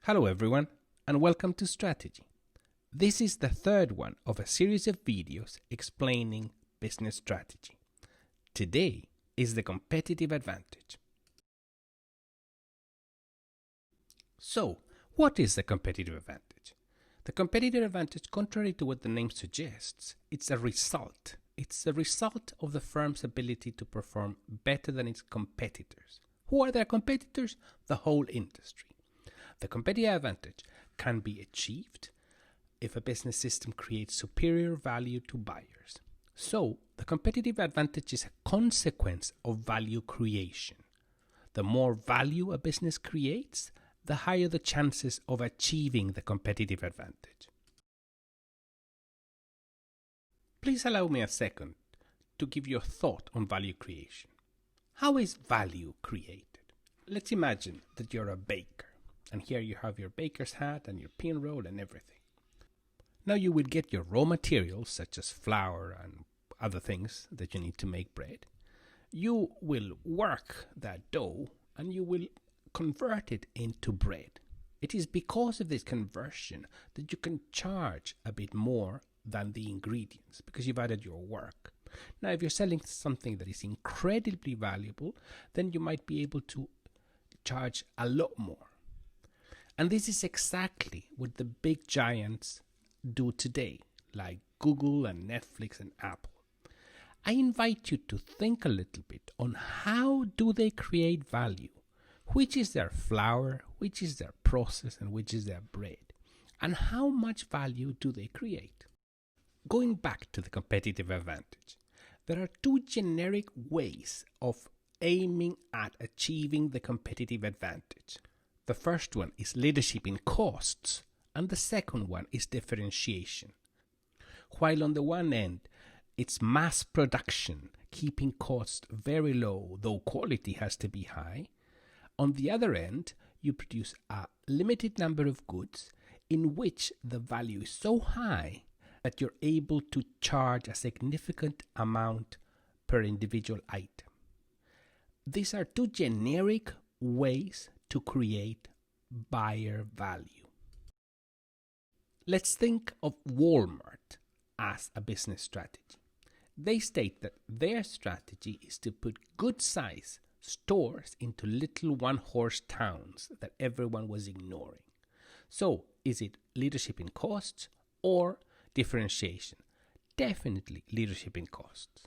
Hello everyone, and welcome to Strategy. This is the third one of a series of videos explaining business strategy. Today is the competitive advantage. So, what is the competitive advantage? The competitive advantage, contrary to what the name suggests, it's a result. It's the result of the firm's ability to perform better than its competitors. Who are their competitors? The whole industry. The competitive advantage can be achieved if a business system creates superior value to buyers. So, the competitive advantage is a consequence of value creation. The more value a business creates, the higher the chances of achieving the competitive advantage. Please allow me a second to give you a thought on value creation. How is value created? Let's imagine that you're a baker. And here you have your baker's hat and your pin roll and everything. Now you will get your raw materials such as flour and other things that you need to make bread. You will work that dough and you will convert it into bread. It is because of this conversion that you can charge a bit more than the ingredients because you've added your work. Now if you're selling something that is incredibly valuable, then you might be able to charge a lot more. And this is exactly what the big giants do today, like Google and Netflix and Apple. I invite you to think a little bit on how do they create value, which is their flour, which is their process, and which is their bread, and how much value do they create. Going back to the competitive advantage, there are two generic ways of aiming at achieving the competitive advantage. The first one is leadership in costs, and the second one is differentiation. While on the one end, it's mass production, keeping costs very low, though quality has to be high. On the other end, you produce a limited number of goods in which the value is so high that you're able to charge a significant amount per individual item. These are two generic ways to create buyer value. Let's think of Wal-Mart as a business strategy. They state that their strategy is to put good-sized stores into little one-horse towns that everyone was ignoring. So, is it leadership in costs or differentiation? Definitely leadership in costs.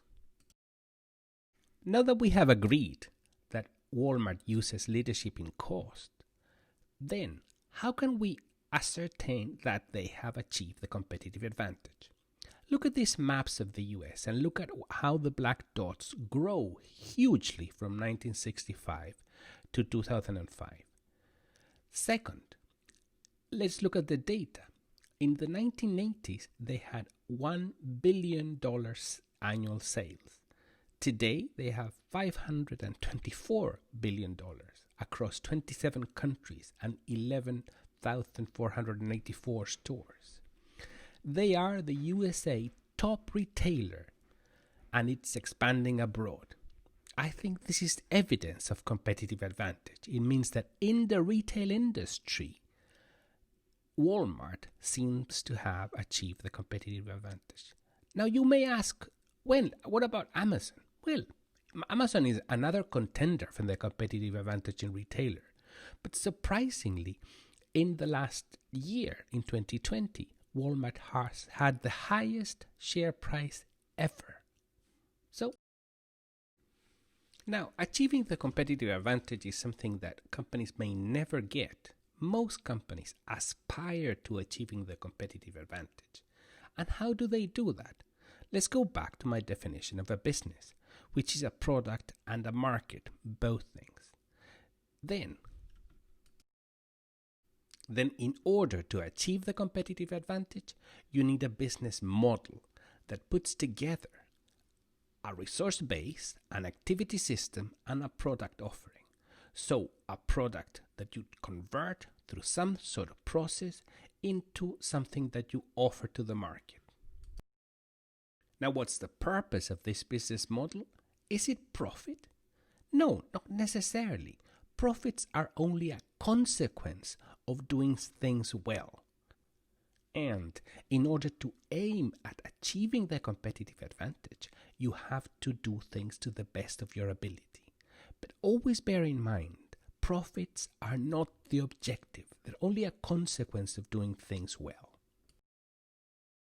Now that we have agreed that Walmart uses leadership in cost, then how can we ascertain that they have achieved the competitive advantage? Look at these maps of the US and look at how the black dots grow hugely from 1965 to 2005. Second, let's look at the data. In the 1980s, they had $1 billion annual sales. Today, they have $524 billion across 27 countries and 11,484 stores. They are the USA top retailer and it's expanding abroad. I think this is evidence of competitive advantage. It means that in the retail industry, Walmart seems to have achieved the competitive advantage. Now you may ask, well, what about Amazon? Well, Amazon is another contender for the competitive advantage in retailer. But surprisingly, in the last year, in 2020, Walmart has had the highest share price ever. So, now, achieving the competitive advantage is something that companies may never get. Most companies aspire to achieving the competitive advantage. And how do they do that? Let's go back to my definition of a business, which is a product and a market, both things. Then in order to achieve the competitive advantage, you need a business model that puts together a resource base, an activity system, and a product offering. So a product that you convert through some sort of process into something that you offer to the market. Now, what's the purpose of this business model? Is it profit? No, not necessarily. Profits are only a consequence of doing things well. And in order to aim at achieving the competitive advantage, you have to do things to the best of your ability. But always bear in mind, profits are not the objective. They're only a consequence of doing things well.